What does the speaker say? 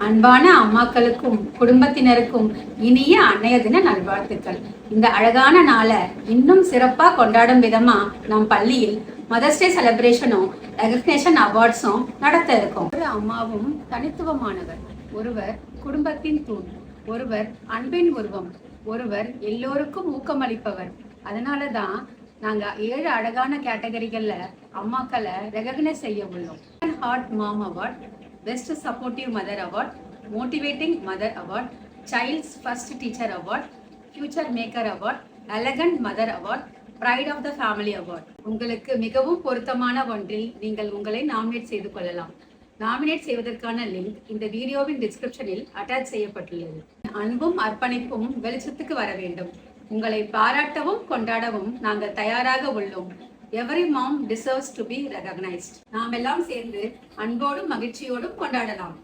அன்பான அம்மாக்களுக்கும் குடும்பத்தினருக்கும் இனிய அன்னைய தின நல்வாழ்த்துக்கள். இந்த அழகான நாளை இன்னும் சிறப்பா கொண்டாடும் விதமா நம் பள்ளியில் மதர்ஸ் டே செலிப்ரேஷனும் ரெகக்னேஷன் அவார்ட்ஸும் நடத்த இருக்கோம். ஒரு அம்மாவும் தனித்துவமானவர், ஒருவர் குடும்பத்தின் தூண், ஒருவர் அன்பின் உருவம், ஒருவர் எல்லோருக்கும் ஊக்கமளிப்பவர். அதனாலதான் நாங்க 7 அழகான கேட்டகரிகள்ல அம்மாக்களை ரெகக்னைஸ் செய்ய உள்ளோம். Hard mom award, best supportive mother award, motivating mother award, child's first teacher award, future maker award, elegant mother award, pride of the family award. உங்களுக்கு மிகவும் பொருத்தமான ஒன்றில் நீங்கள் உங்களை நாமினேட் செய்து கொள்ளலாம். நாமினேட் செய்வதற்கான லிங்க் இந்த வீடியோவின் டிஸ்கிரிப்ஷனில் அட்டாச் செய்யப்பட்டுள்ளது. அன்பும் அர்ப்பணிப்பும் வெளிச்சத்துக்கு வர வேண்டும். உங்களை பாராட்டவும் கொண்டாடவும் நாங்கள் தயாராக உள்ளோம். Every mom deserves to be recognized. நாம் எல்லாம் சேர்ந்து அன்போடும் மகிழ்ச்சியோடும் கொண்டாடலாம்.